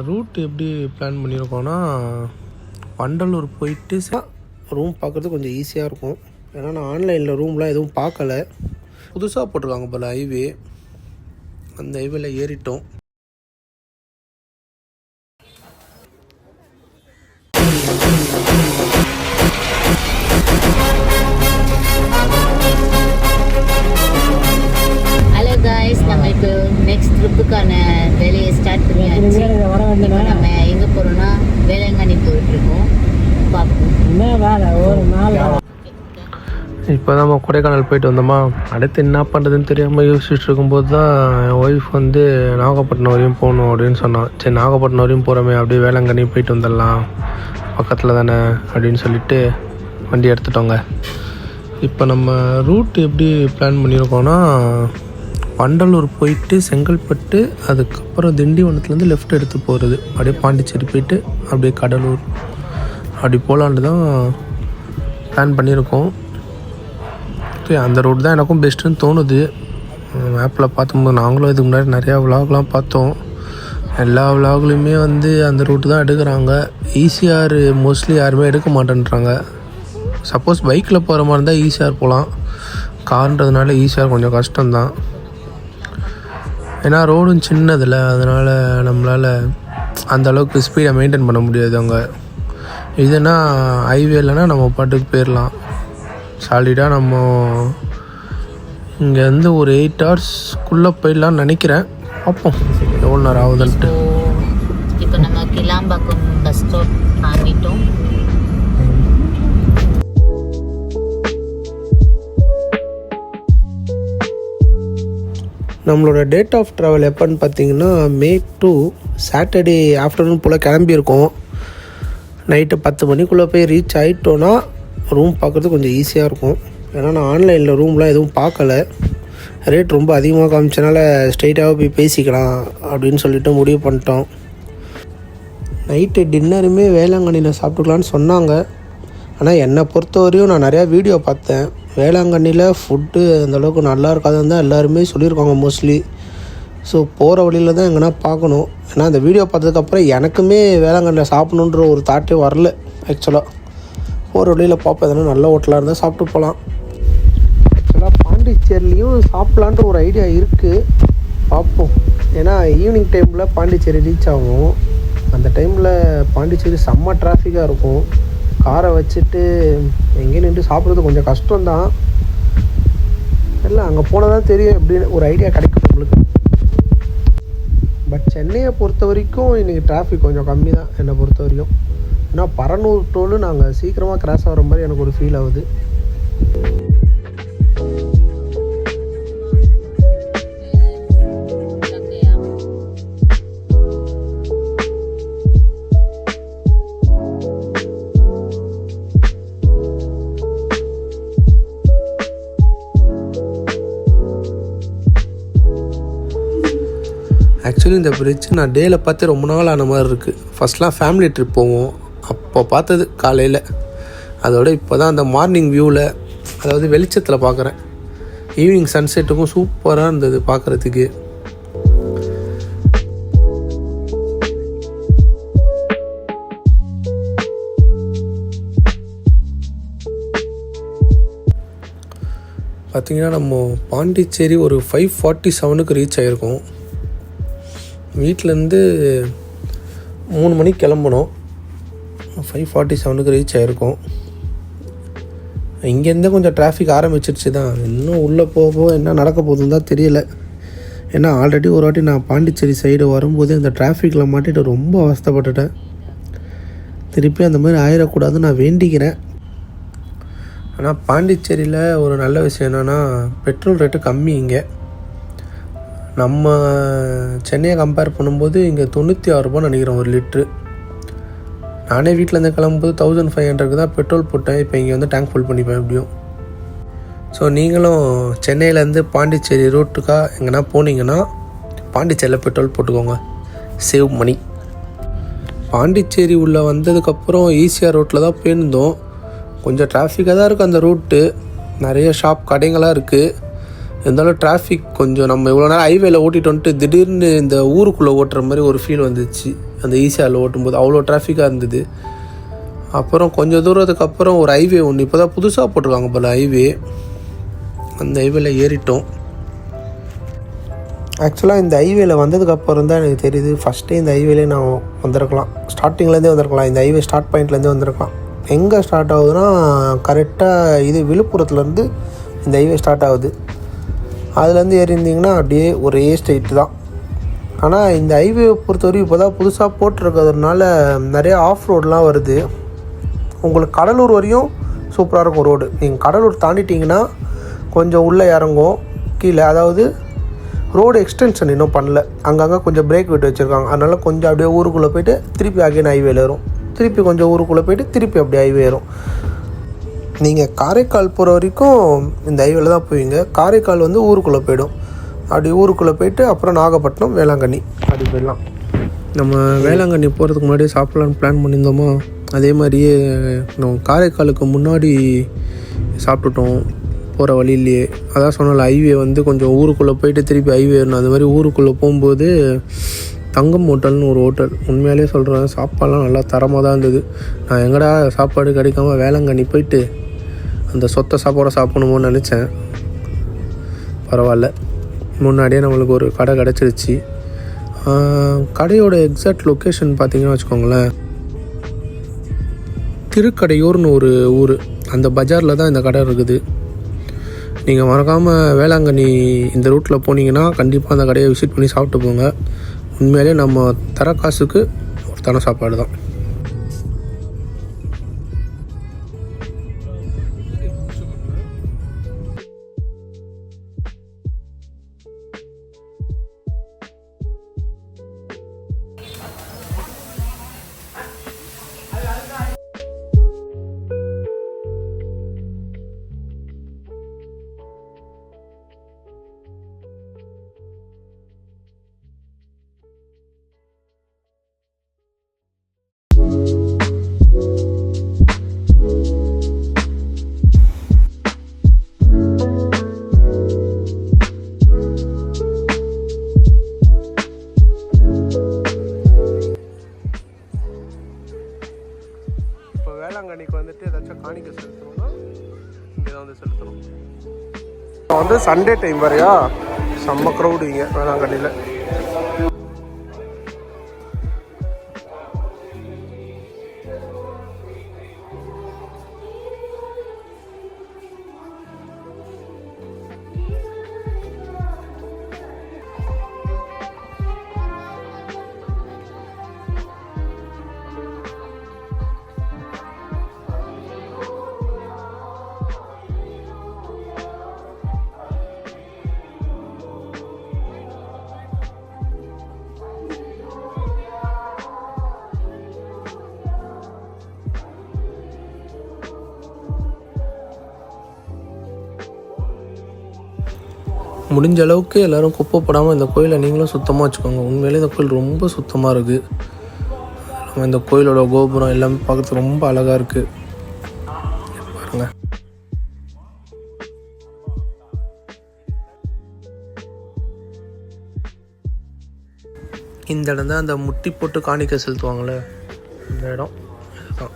Root எப்படி plan பண்ணியிருக்கோன்னா, Vandalur போயிட்டு room பார்க்குறது கொஞ்சம் ஈஸியாக இருக்கும். ஏன்னா நான் ஆன்லைனில் ரூம்லாம் எதுவும் பார்க்கல. புதுசாக போட்டிருக்காங்க போல் ஹைவே. அந்த ஹைவேல ஏறிட்டோம். ஹலோ காய்ஸ், நம்ம இப்போ நெக்ஸ்ட் ட்ரிப்புக்கான வேலையை ஸ்டார்ட் பண்ணியாச்சு. இப்போ நம்ம எங்கே போகிறோன்னா வேளாங்கண்ணி போயிட்டுருக்கோம். பார்ப்போம். இப்போ தான் நம்ம கொடைக்கானல் போயிட்டு வந்தோமா. அடுத்து என்ன பண்ணுறதுன்னு தெரியாமல் யோசிச்சுட்டு இருக்கும்போது தான் என் ஒய்ஃப் வந்து நாகப்பட்டினம் வரையும் போகணும் அப்படின்னு சொன்னான். சரி, நாகப்பட்டினம் வரையும் போகிறோமே, அப்படியே வேளாங்கண்ணி போயிட்டு வந்துடலாம், பக்கத்தில் தானே அப்படின்னு சொல்லிட்டு வண்டி எடுத்துட்டோங்க. இப்போ நம்ம ரூட் எப்படி பிளான் பண்ணியிருக்கோன்னா, வண்டலூர் போயிட்டு செங்கல்பட்டு, அதுக்கப்புறம் திண்டிவனத்துலேருந்து லெஃப்ட் எடுத்து போகிறது, அப்படியே பாண்டிச்சேரி போயிட்டு அப்படியே கடலூர் அப்படி போகலான்ட்டு தான் பிளான் பண்ணியிருக்கோம். அந்த ரூட் தான் எனக்கும் பெஸ்ட்டுன்னு தோணுது. மேப்பில் பார்த்தும்போது நாங்களும் இதுக்கு முன்னாடி நிறையா விலாக்லாம் பார்த்தோம். எல்லா விலாக்லையுமே வந்து அந்த ரூட்டு தான் எடுக்கிறாங்க. ஈசிஆர் மோஸ்ட்லி யாருமே எடுக்க மாட்டேன்றாங்க. சப்போஸ் பைக்கில் போகிற மாதிரி இருந்தால் ஈசிஆர் போகலாம். கார்ன்றதுனால ஈசிஆர் கொஞ்சம் கஷ்டம்தான். ஏன்னா ரோடும் சின்னதில்லை, அதனால் நம்மளால் அந்தளவுக்கு ஸ்பீடை மெயின்டைன் பண்ண முடியாது அங்கே. இதுனா ஹைவேலனா நம்ம பாட்டுக்கு போயிடலாம். சாலிடாக நம்ம இங்கேருந்து ஒரு 8 ஹவர்ஸ்க்குள்ளே போயிடலான்னு நினைக்கிறேன். பார்ப்போம் எவ்வளோ நேரம் ஆகுதுன்ட்டு. இப்போ நம்ம கிளாம்பாக்கம் பஸ் ஸ்டாப் ஆகிட்டோம். நம்மளோட டேட் ஆஃப் ட்ராவல் எப்போன்னு பார்த்தீங்கன்னா May 2 சாட்டர்டே ஆஃப்டர்நூன் போல் கிளம்பியிருக்கோம். நைட்டு 10 மணிக்குள்ளே போய் ரீச் ஆகிட்டோன்னா ரூம் பார்க்குறது கொஞ்சம் ஈஸியாக இருக்கும். ஏன்னா நான் ஆன்லைனில் ரூம்லாம் எதுவும் பார்க்கல. ரேட் ரொம்ப அதிகமாக காமிச்சனால ஸ்ட்ரெயிட்டாகவே போய் பேசிக்கலாம் அப்படின்னு சொல்லிட்டு முடிவு பண்ணிட்டோம். நைட்டு டின்னருமே வேளாங்கண்ணியில் சாப்பிட்டுக்கலான்னு சொன்னாங்க. ஆனால் என்னை பொறுத்தவரையும் நான் நிறையா வீடியோ பார்த்தேன். வேளாங்கண்ணியில் ஃபுட்டு அந்தளவுக்கு நல்லா இருக்காதுன்னு தான் எல்லாருமே சொல்லியிருக்காங்க மோஸ்ட்லி. ஸோ போகிற வழியில் தான் எங்கன்னா பார்க்கணும். ஏன்னா அந்த வீடியோ பார்த்ததுக்கப்புறம் எனக்குமே வேளாங்கண்ணியில் சாப்பிடணுன்ற ஒரு தாட்டே வரல. ஆக்சுவலாக போகிற வழியில் பார்ப்போம், எதனா நல்ல ஹோட்டலாக இருந்தால் சாப்பிட்டு போகலாம். ஆக்சுவலாக பாண்டிச்சேரிலையும் சாப்பிட்லான்ற ஒரு ஐடியா இருக்குது, பார்ப்போம். ஏன்னா ஈவினிங் டைமில் பாண்டிச்சேரி ரீச் ஆகும். அந்த டைமில் பாண்டிச்சேரி செம்ம டிராஃபிக்காக இருக்கும். காரை வச்சுட்டு எங்கேயும் நின்று சாப்பிட்றது கொஞ்சம் கஷ்டம்தான். இல்லை அங்கே போனால் தான் தெரியும் எப்படின்னு ஒரு ஐடியா கிடைக்கும் நம்மளுக்கு. பட் சென்னையை பொறுத்த வரைக்கும் இன்றைக்கி டிராஃபிக் கொஞ்சம் கம்மி தான் என்னை பொறுத்த வரைக்கும். ஏன்னா பரநூறு டோலு நாங்கள் சீக்கிரமாக கிராஸ் ஆகிற மாதிரி எனக்கு ஒரு ஃபீல் ஆகுது. ஆக்சுவலி இந்த பிரிட்ஜ் நான் டேயில் பார்த்து ரொம்ப நாள் ஆன மாதிரி இருக்குது. ஃபஸ்ட்லாம் ஃபேமிலி ட்ரிப் போவோம், அப்போ பார்த்தது காலையில். அதோட இப்போ தான் அந்த மார்னிங் வியூவில், அதாவது வெளிச்சத்தில் பார்க்குறேன். ஈவினிங் சன்செட்டுக்கும் சூப்பராக இருந்தது பார்க்குறதுக்கு. பார்த்திங்கன்னா நம்ம பாண்டிச்சேரி ஒரு 5:47 ரீச் ஆகிருக்கோம். வீட்டிலேருந்து 3 மணிக்கு கிளம்பணும். 5:47 ரீச் ஆகிருக்கோம். இங்கேருந்தே கொஞ்சம் டிராஃபிக் ஆரம்பிச்சிருச்சு தான். இன்னும் உள்ளே போக என்ன நடக்க போகுதுன்னு தான் தெரியல. ஏன்னா ஆல்ரெடி ஒரு வாட்டி நான் பாண்டிச்சேரி சைடு வரும்போது அந்த டிராஃபிக்கில் மாட்டிட்டு ரொம்ப அவஸ்தைப்பட்டுட்டேன். திருப்பி அந்த மாதிரி ஆயிடக்கூடாதுன்னு நான் வேண்டிக்கிறேன். ஆனால் பாண்டிச்சேரியில் ஒரு நல்ல விஷயம் என்னென்னா பெட்ரோல் ரேட்டு கம்மி. இங்கே நம்ம சென்னையை கம்பேர் பண்ணும்போது இங்கே 96 ரூபான்னு நினைக்கிறேன் 1 லிட்ரு. நானே வீட்டிலேருந்து கிளம்பும்போது 1500 தான் பெட்ரோல் போட்டேன். இப்போ இங்கே வந்து டேங்க் ஃபுல் பண்ணிப்பேன் எப்படியும். ஸோ நீங்களும் சென்னையிலேருந்து பாண்டிச்சேரி ரூட்டுக்காக எங்கன்னா போனீங்கன்னா பாண்டிச்சேரியில் பெட்ரோல் போட்டுக்கோங்க, சேவ் மணி. பாண்டிச்சேரி உள்ளே வந்ததுக்கப்புறம் ஈசிஆர் ரோட்டில் தான் போயிருந்தோம். கொஞ்சம் டிராஃபிக்காக தான் இருக்குது அந்த ரூட்டு. நிறைய ஷாப் கடைங்களாக இருக்குது. இருந்தாலும் டிராஃபிக் கொஞ்சம் நம்ம இவ்வளோ நேரம் ஹைவேல ஓட்டிட்டு வந்துட்டு திடீர்னு இந்த ஊருக்குள்ளே ஓட்டுற மாதிரி ஒரு ஃபீல் வந்துச்சு. அந்த ஈஸியாவில் ஓட்டும்போது அவ்வளோ டிராஃபிக்காக இருந்தது. அப்புறம் கொஞ்சம் தூரத்துக்கு அப்புறம் ஒரு ஹைவே ஒன்று இப்போ தான் புதுசாக போட்டிருக்காங்க போல் ஹைவே. அந்த ஹைவேல ஏறிட்டோம். ஆக்சுவலாக இந்த ஹைவேல வந்ததுக்கப்புறம் தான் எனக்கு தெரியுது, ஃபஸ்ட்டே இந்த ஹைவேலே நான் வந்திருக்கலாம், ஸ்டார்டிங்லேருந்தே வந்திருக்கலாம். இந்த ஹைவே ஸ்டார்ட் பாயிண்ட்லேருந்தே வந்திருக்கலாம். எங்கே ஸ்டார்ட் ஆகுதுன்னா கரெக்டாக இது விழுப்புரத்துலேருந்து இந்த ஹைவே ஸ்டார்ட் ஆகுது. அதுலேருந்து ஏறியிருந்திங்கன்னா அப்படியே ஒரே ஸ்ட்ரெயிட்டு தான். ஆனால் இந்த ஹைவே பொறுத்தவரைக்கும் இப்போ தான் புதுசாக போட்டிருக்கிறதுனால நிறைய ஆஃப் ரோடெலாம் வருது. உங்களுக்கு கடலூர் வரையும் சூப்பராக இருக்கும் ரோடு. நீங்கள் கடலூர் தாண்டிட்டிங்கன்னா கொஞ்சம் உள்ளே இறங்கும் கீழே. அதாவது ரோடு எக்ஸ்டென்ஷன் இன்னும் பண்ணல, அங்கங்கே கொஞ்சம் பிரேக் விட்டு வச்சுருக்காங்க. அதனால் கொஞ்சம் அப்படியே ஊருக்குள்ளே போய்ட்டு திருப்பி அகைன் ஹைவேல ஏறும், திருப்பி கொஞ்சம் ஊருக்குள்ளே போய்ட்டு திருப்பி அப்படியே ஹைவே ஏறும். நீங்கள் காரைக்கால் போகிற வரைக்கும் இந்த ஹைவேல தான் போவீங்க. காரைக்கால் வந்து ஊருக்குள்ளே போய்டும். அப்படி ஊருக்குள்ளே போய்ட்டு அப்புறம் நாகப்பட்டினம், வேளாங்கண்ணி அப்படி போயிடலாம். நம்ம வேளாங்கண்ணி போகிறதுக்கு முன்னாடி சாப்பிட்லான்னு பிளான் பண்ணியிருந்தோமோ, அதே மாதிரியே நம்ம காரைக்காலுக்கு முன்னாடி சாப்பிட்டுட்டோம் போகிற வழியிலேயே. அதான் சொன்னால ஹைவே வந்து கொஞ்சம் ஊருக்குள்ளே போய்ட்டு திருப்பி ஹைவே ஏறணும். அது மாதிரி ஊருக்குள்ளே போகும்போது தங்கம் ஹோட்டல்னு ஒரு ஹோட்டல், உண்மையாலே சொல்கிறேன் சாப்பாடெலாம் நல்லா தரமாக தான் இருந்தது. நான் எங்கடா சாப்பாடு கிடைக்காம வேளாங்கண்ணி போயிட்டு அந்த சொத்தை சாப்பாடை சாப்பிடணுமோன்னு நினச்சேன். பரவாயில்ல, முன்னாடியே நம்மளுக்கு ஒரு கடை கிடச்சிருச்சு. கடையோட எக்ஸாக்ட் லொக்கேஷன் பார்த்திங்கன்னா வச்சுக்கோங்களேன், திருக்கடையூர்னு ஒரு ஊர், அந்த பஜாரில் தான் இந்த கடை இருக்குது. நீங்கள் மறக்காமல் வேளாங்கண்ணி இந்த ரூட்டில் போனீங்கன்னா கண்டிப்பாக அந்த கடையை விசிட் பண்ணி சாப்பிட்டு போங்க. உண்மையிலே நம்ம தர காசுக்கு ஒரு தன சாப்பாடு தான். வேளாங்கண்ணிக்கு வந்துட்டு ஏதாச்சும் காணிக்கை செலுத்தணும்னா இங்கே தான் வந்து செலுத்தணும். வந்து சண்டே டைம் வரையா செம்ம க்ரௌடு இங்கே வேளாங்கண்ணியில். முடிஞ்ச அளவுக்கு எல்லோரும் குப்பை போடாமல் இந்த கோயிலை நீங்களும் சுத்தமாக வச்சுக்கோங்க. உண்மையிலே இந்த கோயில் ரொம்ப சுத்தமாக இருக்குது. நம்ம இந்த கோயிலோட கோபுரம் எல்லாமே பார்க்கறதுக்கு ரொம்ப அழகாக இருக்குது பாருங்கள். இந்த இடம் தான் அந்த முட்டி போட்டு காணிக்கை செலுத்துவாங்களே இந்த இடம். இதுதான்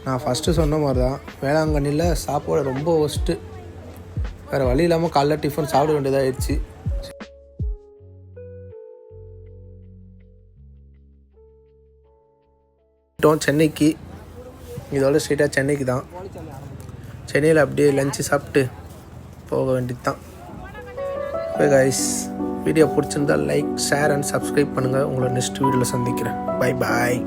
நான் ஃபஸ்ட்டு சொன்ன மாதிரி தான், வேளாங்கண்ணியில் சாப்பாடு ரொம்ப ஒஸ்ட்டு. வேறு வழி இல்லாமல் காலைல டிஃபன் சாப்பிட வேண்டியதாக ஆயிடுச்சு. சென்னைக்கு இதோட ஸ்ட்ரெயிட்டாக சென்னைக்கு தான். சென்னையில் அப்படியே லஞ்சு சாப்பிட்டு போக வேண்டியது தான். ஓகே கைஸ், வீடியோ பிடிச்சிருந்தால் லைக், ஷேர் அண்ட் சப்ஸ்கிரைப் பண்ணுங்கள். உங்களை நெக்ஸ்ட் வீடியோவில் சந்திக்கிறேன். Bye bye.